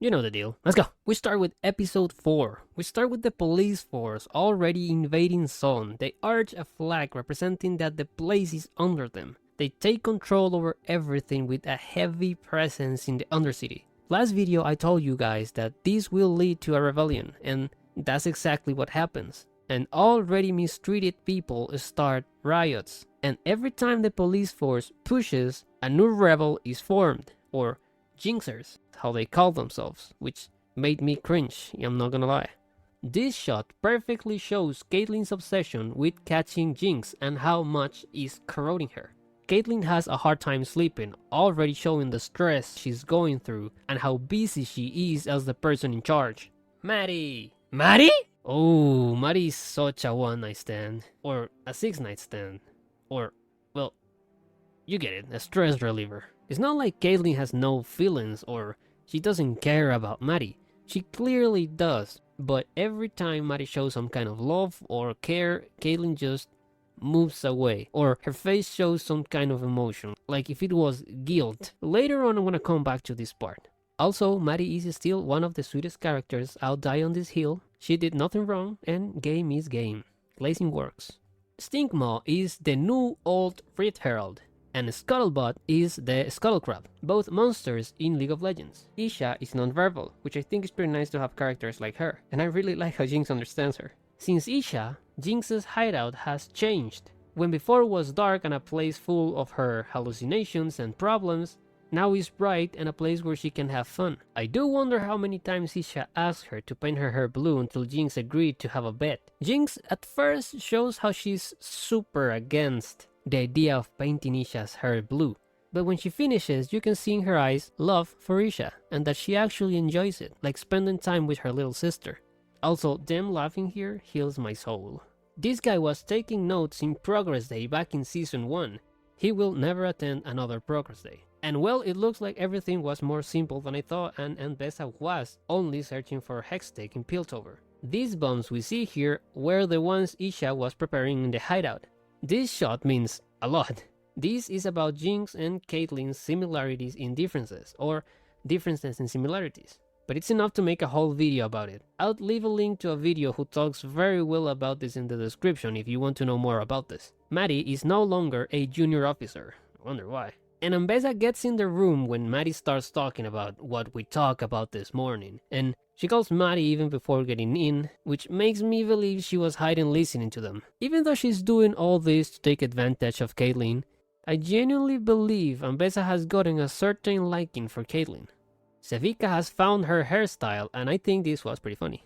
You know the deal. Let's go. We start with episode 4. We start with the police force already invading Zone. They arch a flag representing that the place is under them. They take control over everything with a heavy presence in the Undercity. Last video I told you guys that this will lead to a rebellion, and that's exactly what happens. And already mistreated people start riots. And every time the police force pushes, a new rebel is formed, or Jinxers, how they call themselves, which made me cringe, I'm not gonna lie. This shot perfectly shows Caitlyn's obsession with catching Jinx and how much is corroding her. Caitlyn has a hard time sleeping, already showing the stress she's going through and how busy she is as the person in charge. Maddie! Maddie? Oh, Maddie is such a one-night stand, or a six-night stand, or, well, you get it, a stress reliever. It's not like Caitlyn has no feelings or she doesn't care about Maddie. She clearly does, but every time Maddie shows some kind of love or care, Caitlyn just moves away, or her face shows some kind of emotion, like if it was guilt. Later on I'm gonna come back to this part. Also, Maddie is still one of the sweetest characters out die on this hill. She did nothing wrong, and game is game. Glazing works. Stinkmaw is the new old Rift Herald, and Scuttlebutt is the Scuttlecrab, both monsters in League of Legends. Isha is non-verbal, which I think is pretty nice to have characters like her, and I really like how Jinx understands her. Since Isha, Jinx's hideout has changed. When before was dark and a place full of her hallucinations and problems, now is bright and a place where she can have fun. I do wonder how many times Isha asked her to paint her hair blue until Jinx agreed to have a bet. Jinx at first shows how she's super against the idea of painting Isha's hair blue, but when she finishes you can see in her eyes love for Isha and that she actually enjoys it, like spending time with her little sister. Also, them laughing here heals my soul. This guy was taking notes in Progress Day back in Season 1. He will never attend another Progress Day. And well, it looks like everything was more simple than I thought, and Bessa was only searching for Hextech in Piltover. These bombs we see here were the ones Isha was preparing in the hideout. This shot means a lot. This is about Jinx and Caitlyn's similarities in differences, or differences in similarities. But it's enough to make a whole video about it. I'll leave a link to a video who talks very well about this in the description if you want to know more about this. Maddie is no longer a junior officer. I wonder why. And Ambessa gets in the room when Maddie starts talking about what we talked about this morning. And she calls Maddie even before getting in, which makes me believe she was hiding listening to them. Even though she's doing all this to take advantage of Caitlyn, I genuinely believe Ambessa has gotten a certain liking for Caitlyn. Sevika has found her hairstyle, and I think this was pretty funny.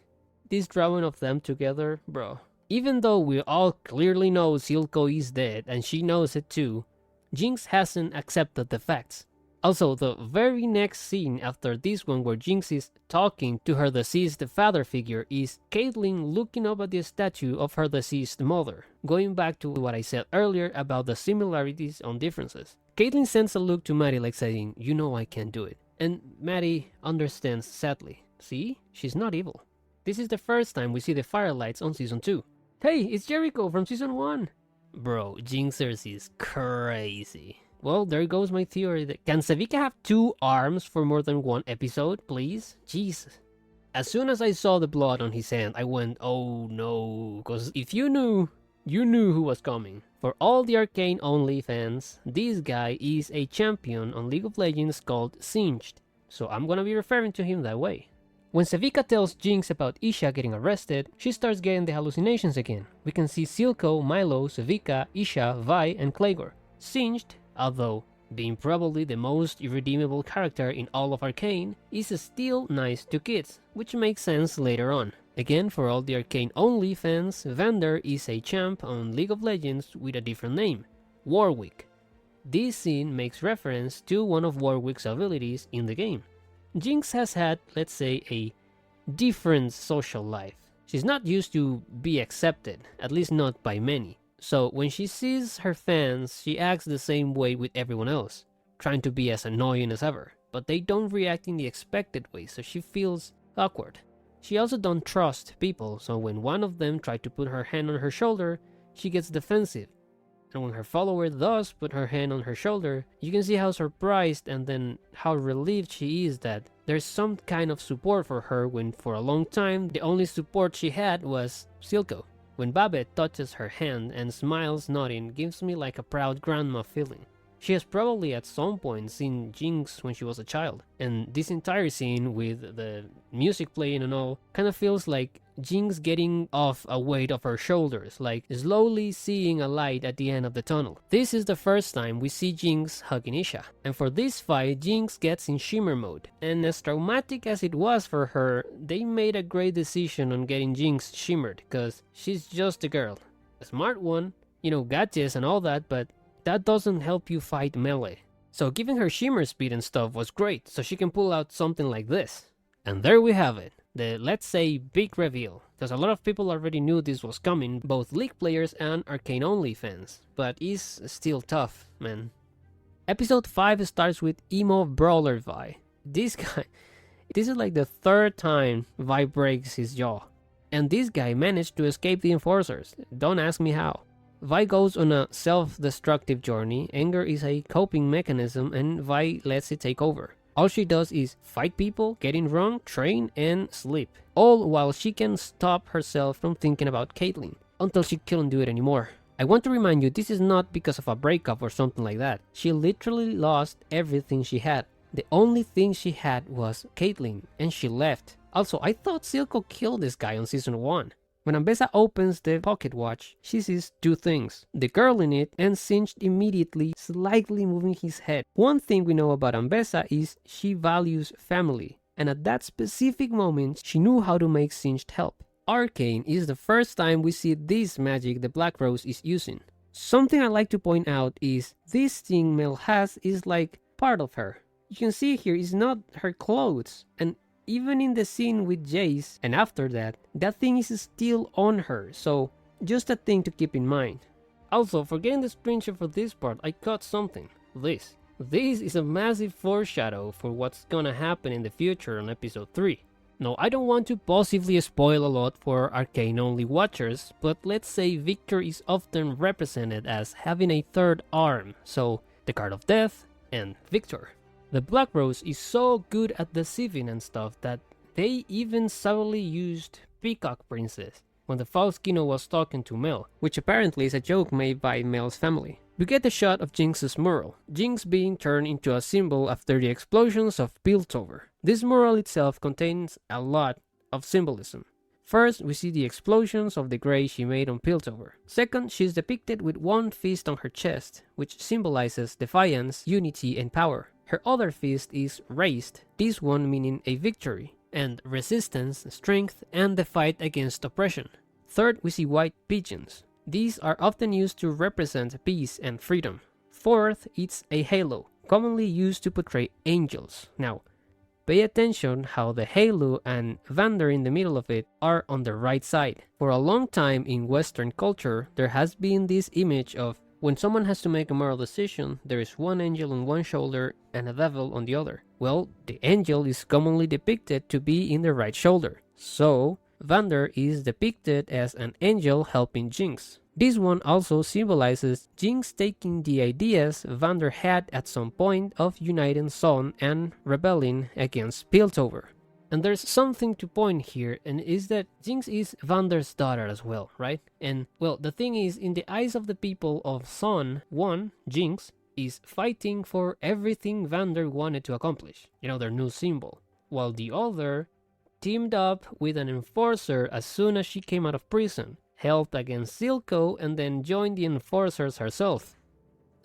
This drawing of them together, bro. Even though we all clearly know Silco is dead, and she knows it too, Jinx hasn't accepted the facts. Also, the very next scene after this one where Jinx is talking to her deceased father figure is Caitlyn looking up at the statue of her deceased mother, going back to what I said earlier about the similarities on differences. Caitlyn sends a look to Maddie like saying, "You know I can't do it." And Maddie understands sadly. See? She's not evil. This is the first time we see the Firelights on Season 2. Hey, it's Jericho from Season 1! Bro, Jinxers is crazy. Well, there goes my theory that can Sevika have 2 arms for more than 1 episode, please? Jesus. As soon as I saw the blood on his hand, I went, oh no, because if you knew who was coming. For all the Arcane only fans, this guy is a champion on League of Legends called Singed, so I'm gonna be referring to him that way. When Sevika tells Jinx about Isha getting arrested, she starts getting the hallucinations again. We can see Silco, Milo, Sevika, Isha, Vi, and Claygor. Singed, although being probably the most irredeemable character in all of Arcane, is still nice to kids, which makes sense later on. Again, for all the Arcane only fans, Vander is a champ on League of Legends with a different name, Warwick. This scene makes reference to one of Warwick's abilities in the game. Jinx has had, let's say, a different social life. She's not used to be accepted, at least not by many. So when she sees her fans, she acts the same way with everyone else, trying to be as annoying as ever. But they don't react in the expected way, so she feels awkward. She also don't trust people, so when one of them tries to put her hand on her shoulder, she gets defensive. And when her follower does put her hand on her shoulder, you can see how surprised and then how relieved she is that there's some kind of support for her when for a long time the only support she had was Silco. When Babette touches her hand and smiles nodding gives me like a proud grandma feeling. She has probably at some point seen Jinx when she was a child, and this entire scene with the music playing and all kind of feels like Jinx getting off a weight of her shoulders, like slowly seeing a light at the end of the tunnel. This is the first time we see Jinx hugging Isha, and for this fight Jinx gets in shimmer mode, and as traumatic as it was for her, they made a great decision on getting Jinx shimmered, cause she's just a girl. A smart one, you know, gadgets and all that, but that doesn't help you fight melee. So giving her shimmer speed and stuff was great, so she can pull out something like this. And there we have it, the let's say big reveal, because a lot of people already knew this was coming, both League players and Arcane only fans, but it's still tough, man. Episode 5 starts with emo brawler Vi. This is like the third time Vi breaks his jaw, and this guy managed to escape the enforcers, don't ask me how. Vi goes on a self-destructive journey, anger is a coping mechanism and Vi lets it take over. All she does is fight people, get in wrong, train, and sleep. All while she can stop herself from thinking about Caitlyn, until she couldn't do it anymore. I want to remind you, this is not because of a breakup or something like that. She literally lost everything she had. The only thing she had was Caitlyn, and she left. Also, I thought Silco killed this guy on Season 1. When Ambessa opens the pocket watch, she sees two things, the girl in it and Singed immediately slightly moving his head. One thing we know about Ambessa is she values family, and at that specific moment she knew how to make Singed help. Arcane is the first time we see this magic the Black Rose is using. Something I like to point out is this thing Mel has is like part of her. You can see here is not her clothes, and even in the scene with Jace, and after that, that thing is still on her, so just a thing to keep in mind. Also, for getting the screenshot for this part, I caught something. This is a massive foreshadow for what's gonna happen in the future on episode 3. Now, I don't want to possibly spoil a lot for Arcane only watchers, but let's say Victor is often represented as having a third arm, so the card of death and Victor. The Black Rose is so good at deceiving and stuff that they even subtly used Peacock Princess when the Faustino was talking to Mel, which apparently is a joke made by Mel's family. We get the shot of Jinx's mural, Jinx being turned into a symbol after the explosions of Piltover. This mural itself contains a lot of symbolism. First, we see the explosions of the grey she made on Piltover. Second, she's depicted with one fist on her chest, which symbolizes defiance, unity, and power. Her other fist is raised, this one meaning a victory, and resistance, strength, and the fight against oppression. Third, we see white pigeons. These are often used to represent peace and freedom. Fourth, it's a halo, commonly used to portray angels. Now, pay attention how the halo and Vander in the middle of it are on the right side. For a long time in Western culture, there has been this image of when someone has to make a moral decision, there is one angel on one shoulder and a devil on the other. Well, the angel is commonly depicted to be in the right shoulder. So, Vander is depicted as an angel helping Jinx. This one also symbolizes Jinx taking the ideas Vander had at some point of uniting Sun and rebelling against Piltover. And there's something to point here, and is that Jinx is Vander's daughter as well, right? And, well, the thing is, in the eyes of the people of Sun, one, Jinx, is fighting for everything Vander wanted to accomplish, you know, their new symbol, while the other teamed up with an enforcer as soon as she came out of prison, helped against Silco, and then joined the enforcers herself.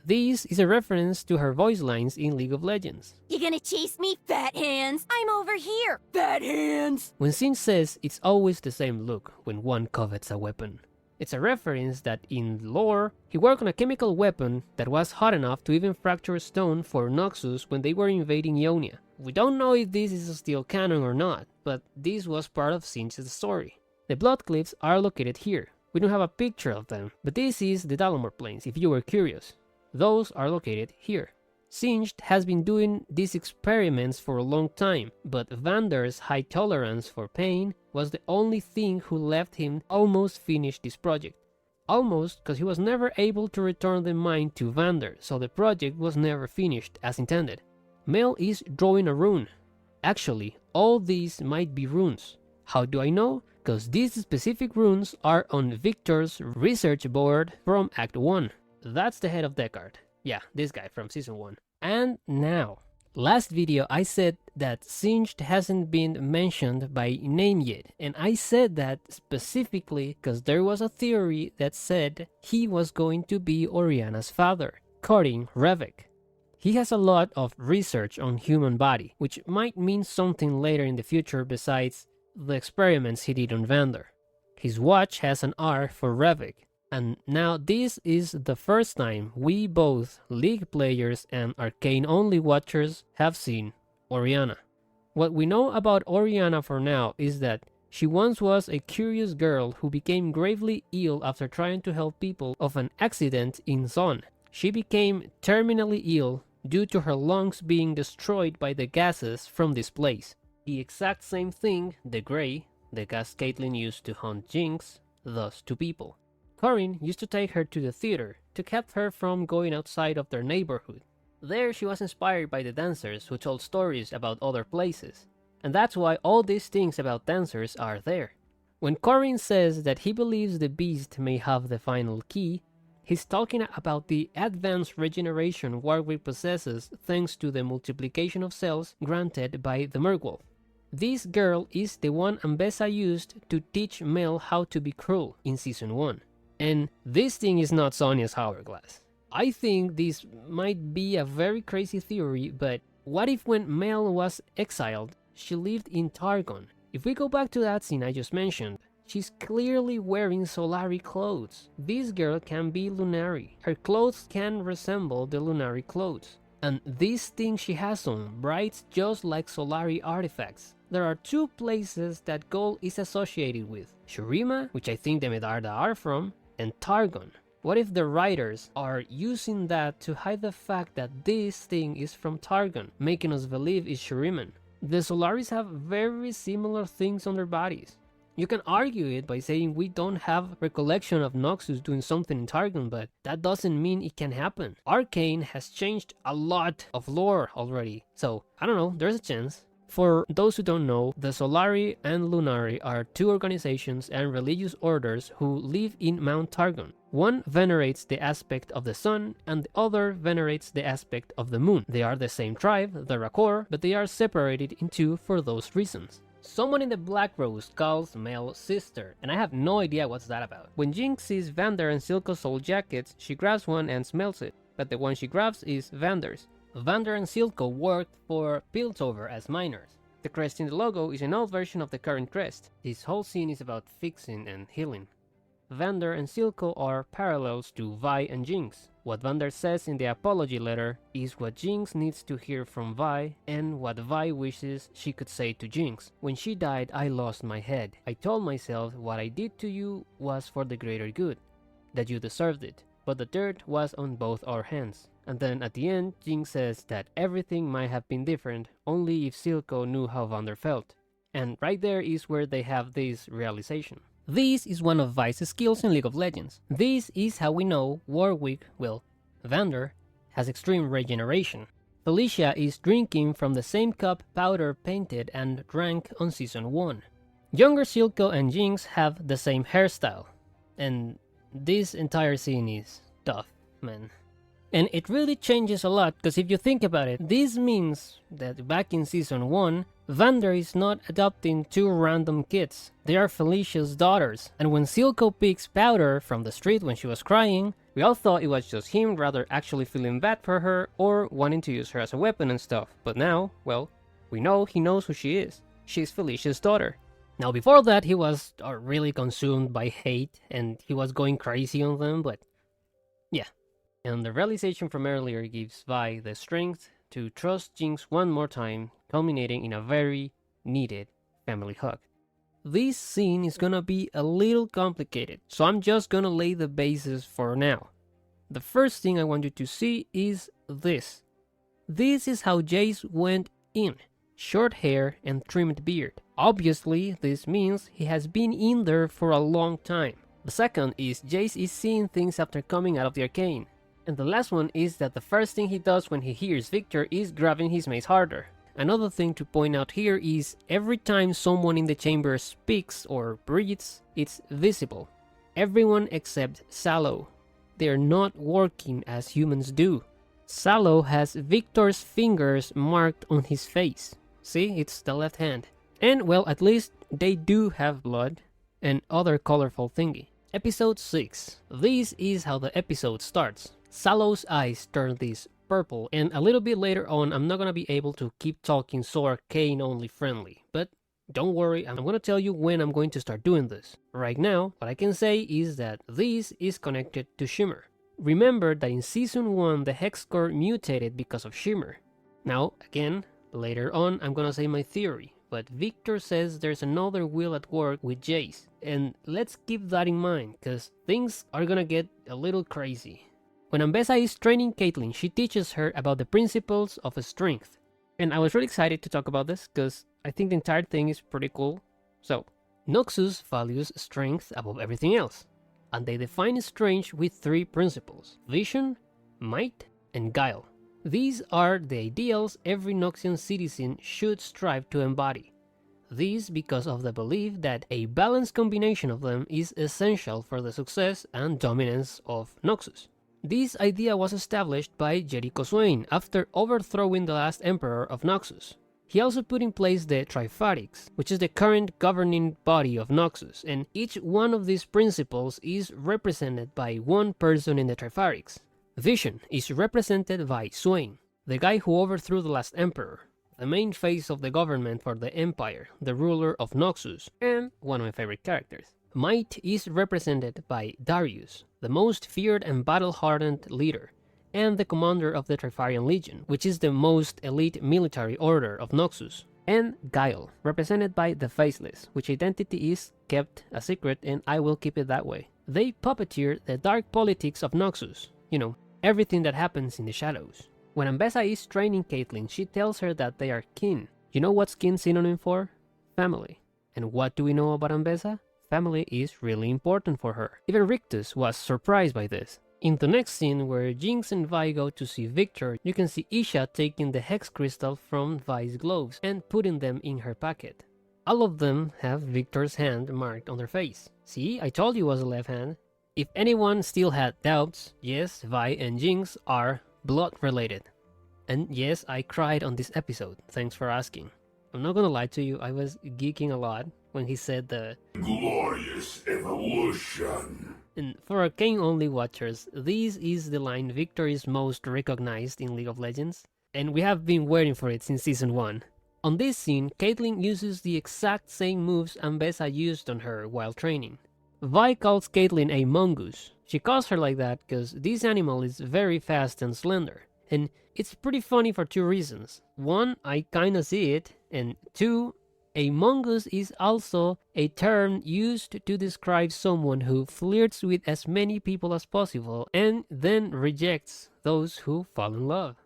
This is a reference to her voice lines in League of Legends. You gonna chase me, fat hands? I'm over here, fat hands! When Sin says it's always the same look when one covets a weapon, it's a reference that in lore, he worked on a chemical weapon that was hot enough to even fracture stone for Noxus when they were invading Ionia. We don't know if this is still canon or not, but this was part of Singe's story. The blood cliffs are located here. We don't have a picture of them, but this is the Dalamor Plains if you were curious. Those are located here. Singed has been doing these experiments for a long time, but Vander's high tolerance for pain was the only thing who left him almost finish this project. Almost, because he was never able to return the mind to Vander, so the project was never finished as intended. Mel is drawing a rune. Actually, all these might be runes. How do I know? Because these specific runes are on Victor's research board from Act 1. That's the head of Deckard. Yeah, this guy from Season 1. And now, last video I said that Singed hasn't been mentioned by name yet, and I said that specifically because there was a theory that said he was going to be Oriana's father, Corin Revek. He has a lot of research on human body, which might mean something later in the future besides the experiments he did on Vander. His watch has an R for Revek, and now this is the first time we both, League players and Arcane-only watchers, have seen Oriana. What we know about Oriana for now is that she once was a curious girl who became gravely ill after trying to help people of an accident in Zon. She became terminally ill due to her lungs being destroyed by the gases from this place. The exact same thing, the Grey, the gas Caitlyn used to hunt Jinx, does to people. Corin used to take her to the theater to keep her from going outside of their neighborhood. There she was inspired by the dancers who told stories about other places, and that's why all these things about dancers are there. When Corin says that he believes the beast may have the final key, he's talking about the advanced regeneration Warwick possesses thanks to the multiplication of cells granted by the Mergwolf. This girl is the one Ambessa used to teach Mel how to be cruel in Season 1. And this thing is not Sonya's hourglass. I think this might be a very crazy theory, but what if when Mel was exiled, she lived in Targon? If we go back to that scene I just mentioned, she's clearly wearing Solari clothes. This girl can be Lunari. Her clothes can resemble the Lunari clothes. And this thing she has on brights just like Solari artifacts. There are two places that gold is associated with. Shurima, which I think the Medarda are from, and Targon. What if the writers are using that to hide the fact that this thing is from Targon, making us believe it's Shuriman? The Solaris have very similar things on their bodies. You can argue it by saying we don't have recollection of Noxus doing something in Targon, but that doesn't mean it can happen. Arcane has changed a lot of lore already, so I don't know, there's a chance. For those who don't know, the Solari and Lunari are two organizations and religious orders who live in Mount Targon. One venerates the aspect of the sun, and the other venerates the aspect of the moon. They are the same tribe, the Rakor, but they are separated in two for those reasons. Someone in the Black Rose calls Mel sister, and I have no idea what's that about. When Jinx sees Vander and Silco's soul jackets, she grabs one and smells it, but the one she grabs is Vander's. Vander and Silco worked for Piltover as miners. The crest in the logo is an old version of the current crest. This whole scene is about fixing and healing. Vander and Silco are parallels to Vi and Jinx. What Vander says in the apology letter is what Jinx needs to hear from Vi, and what Vi wishes she could say to Jinx. When she died, I lost my head. I told myself what I did to you was for the greater good, that you deserved it, but the dirt was on both our hands. And then at the end, Jinx says that everything might have been different only if Silco knew how Vander felt. And right there is where they have this realization. This is one of Vi's skills in League of Legends. This is how we know Warwick, well, Vander, has extreme regeneration. Felicia is drinking from the same cup Powder painted and drank on Season 1. Younger Silco and Jinx have the same hairstyle. And this entire scene is tough, man. And it really changes a lot, because if you think about it, this means that back in Season 1, Vander is not adopting two random kids. They are Felicia's daughters. And when Silco picks Powder from the street when she was crying, we all thought it was just him rather actually feeling bad for her or wanting to use her as a weapon and stuff. But now, well, we know he knows who she is. She's Felicia's daughter. Now before that, he was really consumed by hate and he was going crazy on them, but yeah. And the realization from earlier gives Vi the strength to trust Jinx one more time, culminating in a very needed family hug. This scene is gonna be a little complicated, so I'm just gonna lay the basis for now. The first thing I want you to see is this. This is how Jace went in. Short hair and trimmed beard. Obviously, this means he has been in there for a long time. The second is Jace is seeing things after coming out of the Arcane. And the last one is that the first thing he does when he hears Victor is grabbing his mace harder. Another thing to point out here is every time someone in the chamber speaks or breathes, it's visible. Everyone except Sallow. They're not working as humans do. Sallow has Victor's fingers marked on his face. See, it's the left hand. And well, at least they do have blood and other colorful thingy. Episode 6. This is how the episode starts. Sallow's eyes turn this purple, and a little bit later on I'm not gonna be able to keep talking so Arcane only friendly, but don't worry, I'm gonna tell you when I'm going to start doing this. Right now, what I can say is that this is connected to Shimmer. Remember that in Season 1 the Hex Core mutated because of Shimmer. Now, again, later on I'm gonna say my theory, but Victor says there's another will at work with Jace, and let's keep that in mind, cause things are gonna get a little crazy. When Ambessa is training Caitlyn, she teaches her about the principles of strength. And I was really excited to talk about this because I think the entire thing is pretty cool. So, Noxus values strength above everything else. And they define strength with 3 principles: vision, might, and guile. These are the ideals every Noxian citizen should strive to embody. This because of the belief that a balanced combination of them is essential for the success and dominance of Noxus. This idea was established by Jericho Swain after overthrowing the last emperor of Noxus. He also put in place the Tripharics, which is the current governing body of Noxus, and each one of these principles is represented by one person in the Tripharics. Vision is represented by Swain, the guy who overthrew the last emperor, the main face of the government for the Empire, the ruler of Noxus, and one of my favorite characters. Might is represented by Darius, the most feared and battle-hardened leader, and the commander of the Trifarian Legion, which is the most elite military order of Noxus. And Guile, represented by the Faceless, which identity is kept a secret and I will keep it that way. They puppeteer the dark politics of Noxus, you know, everything that happens in the shadows. When Ambessa is training Caitlyn, she tells her that they are kin. You know what's kin synonym for? Family. And what do we know about Ambessa? Family is really important for her. Even Rictus was surprised by this. In the next scene where Jinx and Vi go to see Victor, you can see Isha taking the Hex Crystal from Vi's gloves and putting them in her pocket. All of them have Victor's hand marked on their face. See, I told you it was a left hand. If anyone still had doubts, yes, Vi and Jinx are blood related. And yes, I cried on this episode, thanks for asking. I'm not gonna lie to you, I was geeking a lot when he said the glorious evolution. And for Arcane only watchers, this is the line Victor is most recognized in League of Legends, and we have been waiting for it since Season 1. On this scene, Caitlyn uses the exact same moves Ambessa used on her while training. Vi calls Caitlyn a mongoose. She calls her like that because this animal is very fast and slender, and it's pretty funny for 2 reasons. 1, I kinda see it, and 2, a mongoose is also a term used to describe someone who flirts with as many people as possible and then rejects those who fall in love.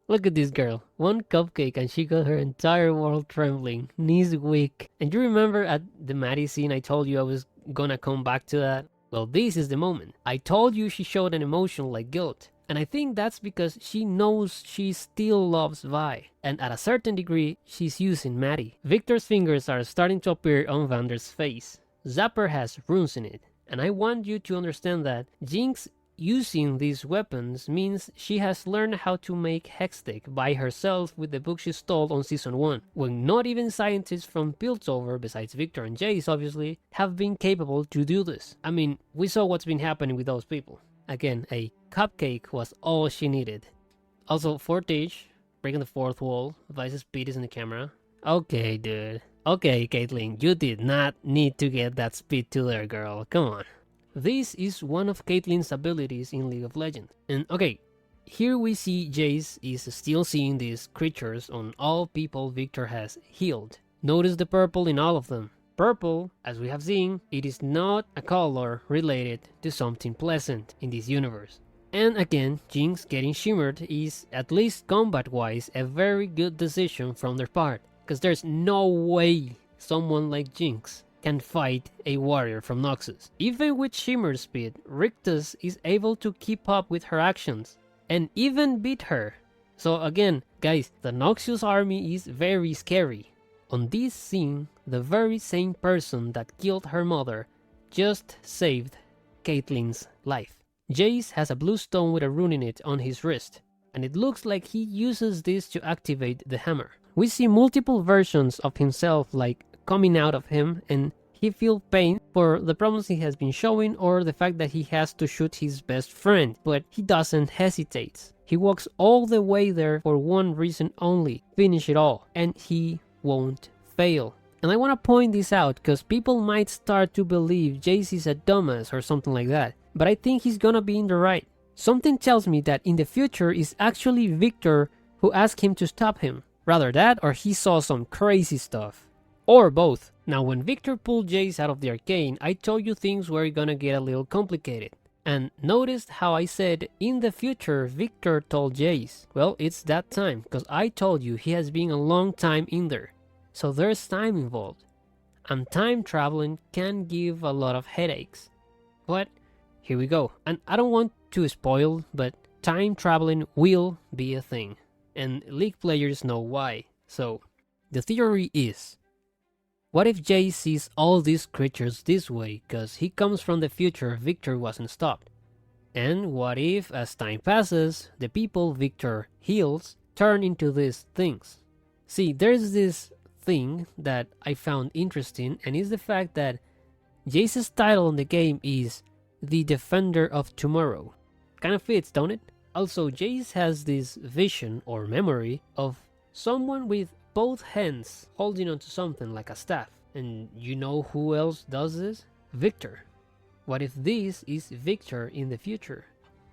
Look at this girl, 1 cupcake and she got her entire world trembling, knees weak. And you remember at the Maddie scene I told you I was gonna come back to that? Well, this is the moment. I told you she showed an emotion like guilt. And I think that's because she knows she still loves Vi, and at a certain degree, she's using Maddie. Victor's fingers are starting to appear on Vander's face. Zapper has runes in it, and I want you to understand that Jinx using these weapons means she has learned how to make Hextech by herself with the book she stole on Season 1, when not even scientists from Piltover, besides Victor and Jace obviously, have been capable to do this. I mean, we saw what's been happening with those people. Again, a cupcake was all she needed. Also, Fortage, breaking the 4th wall, Vice's speed is in the camera. Okay, dude. Okay, Caitlyn, you did not need to get that speed to there, girl. Come on. This is one of Caitlyn's abilities in League of Legends. And okay, here we see Jace is still seeing these creatures on all people Victor has healed. Notice the purple in all of them. Purple, as we have seen, it is not a color related to something pleasant in this universe. And again, Jinx getting shimmered is, at least combat-wise, a very good decision from their part. Because there's no way someone like Jinx can fight a warrior from Noxus. Even with shimmer speed, Rictus is able to keep up with her actions, and even beat her. So again, guys, the Noxious army is very scary. On this scene, the very same person that killed her mother just saved Caitlyn's life. Jace has a blue stone with a rune in it on his wrist, and it looks like he uses this to activate the hammer. We see multiple versions of himself like coming out of him, and he feels pain for the problems he has been showing or the fact that he has to shoot his best friend, but he doesn't hesitate. He walks all the way there for one reason only, finish it all, and he won't fail. And I want to point this out because people might start to believe Jace is a dumbass or something like that, but I think he's gonna be in the right. Something tells me that in the future it's actually Victor who asked him to stop him. Rather that, or he saw some crazy stuff. Or both. Now when Victor pulled Jace out of the Arcane, I told you things were gonna get a little complicated. And notice how I said in the future Victor told Jace. Well, it's that time, because I told you he has been a long time in there. So there's time involved. And time traveling can give a lot of headaches. But here we go. And I don't want to spoil, but time traveling will be a thing. And League players know why. So the theory is, what if Jace sees all these creatures this way because he comes from the future Victor wasn't stopped? And what if, as time passes, the people Victor heals turn into these things? See, there's this thing that I found interesting, and is the fact that Jace's title in the game is the Defender of Tomorrow. Kind of fits, don't it? Also, Jace has this vision or memory of someone with both hands holding onto something like a staff. And you know who else does this? Victor. What if this is Victor in the future?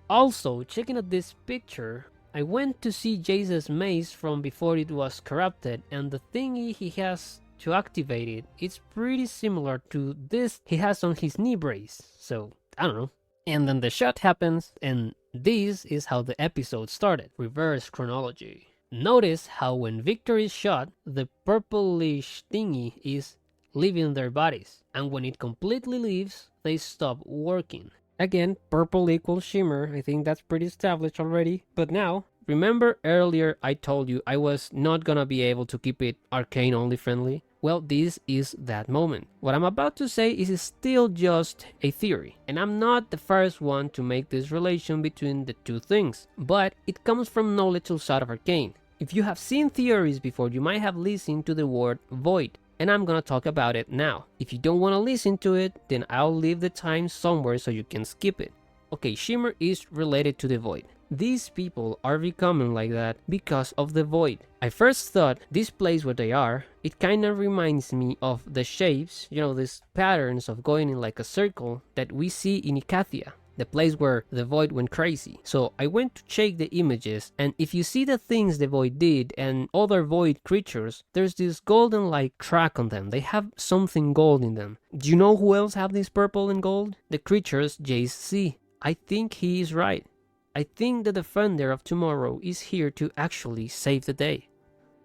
Also, checking out this picture, I went to see Jace's mace from before it was corrupted, and the thingy he has to activate it, it's pretty similar to this he has on his knee brace. So, I don't know. And then the shot happens, and this is how the episode started. Reverse chronology. Notice how when Victor is shot, the purplish thingy is leaving their bodies, and when it completely leaves, they stop working. Again, purple equals shimmer. I think that's pretty established already. But now, remember earlier I told you I was not gonna be able to keep it arcane only friendly? Well, this is that moment. What I'm about to say is still just a theory, and I'm not the first one to make this relation between the two things, but it comes from knowledge outside of Arcane. If you have seen theories before, you might have listened to the word void, and I'm gonna talk about it now. If you don't want to listen to it, then I'll leave the time somewhere so you can skip it. Okay, shimmer is related to the void. These people are becoming like that because of the void. I first thought this place where they are, it kind of reminds me of the shapes, you know, these patterns of going in like a circle that we see in Icathia, the place where the void went crazy. So I went to check the images, and if you see the things the void did and other void creatures, there's this golden like track on them. They have something gold in them. Do you know who else have this purple and gold? The creatures Jace see. I think he is right. I think the Defender of Tomorrow is here to actually save the day.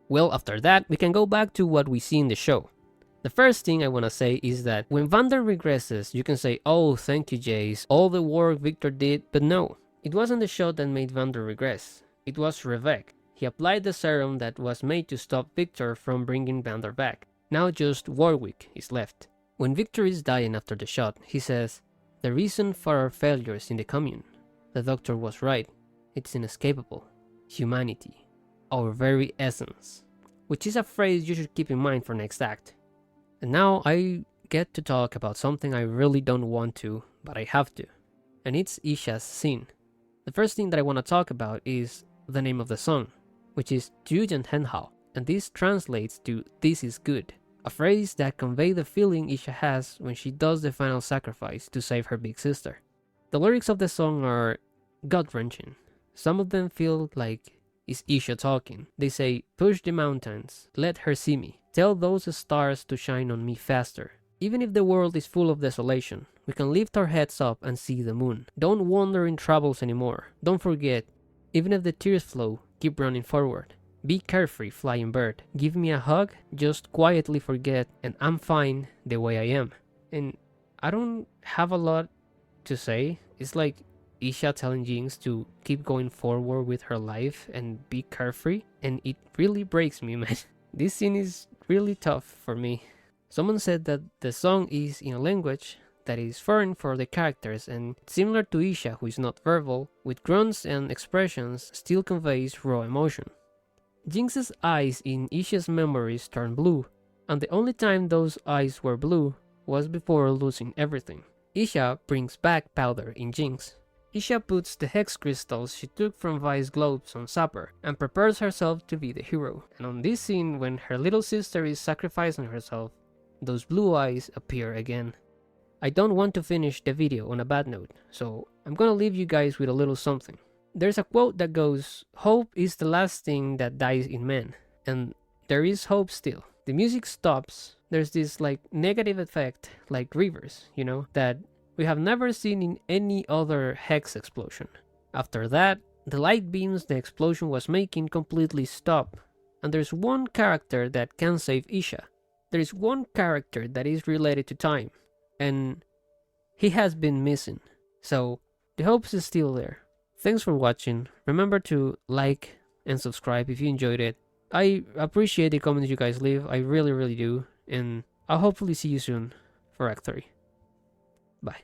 Well, after that, we can go back to what we see in the show. The first thing I want to say is that when Bandle regresses, you can say, oh, thank you, Jace, all the work Victor did, but no. It wasn't the shot that made Bandle regress. It was Revek. He applied the serum that was made to stop Victor from bringing Bandle back. Now just Warwick is left. When Victor is dying after the shot, he says, the reason for our failures in the commune. The doctor was right. It's inescapable. Humanity. Our very essence. Which is a phrase you should keep in mind for next act. And now I get to talk about something I really don't want to, but I have to. And it's Isha's scene. The first thing that I want to talk about is the name of the song, which is Jujan Henhao, and this translates to This is Good, a phrase that conveys the feeling Isha has when she does the final sacrifice to save her big sister. The lyrics of the song are gut-wrenching. Some of them feel like it's Isha talking. They say, push the mountains, let her see me, tell those stars to shine on me faster. Even if the world is full of desolation, we can lift our heads up and see the moon. Don't wander in troubles anymore. Don't forget, even if the tears flow, keep running forward. Be carefree, flying bird. Give me a hug, just quietly forget, and I'm fine the way I am. And I don't have a lot to say. It's like Isha telling Jinx to keep going forward with her life and be carefree, and it really breaks me, man. This scene is really tough for me. Someone said that the song is in a language that is foreign for the characters, and similar to Isha, who is not verbal, with grunts and expressions still conveys raw emotion. Jinx's eyes in Isha's memories turn blue, and the only time those eyes were blue was before losing everything. Isha brings back powder in Jinx. Isha puts the hex crystals she took from Vi's globes on Sapper and prepares herself to be the hero. And on this scene, when her little sister is sacrificing herself, those blue eyes appear again. I don't want to finish the video on a bad note, so I'm gonna leave you guys with a little something. There's a quote that goes, "Hope is the last thing that dies in men," and there is hope still. The music stops, there's this like negative effect, like rivers, you know, that we have never seen in any other hex explosion. After that, the light beams the explosion was making completely stop, and there's one character that can save Isha. There is one character that is related to time, and he has been missing, so the hope is still there. Thanks for watching. Remember to like and subscribe if you enjoyed it. I appreciate the comments you guys leave, I really do, and I'll hopefully see you soon for Act 3. Bye.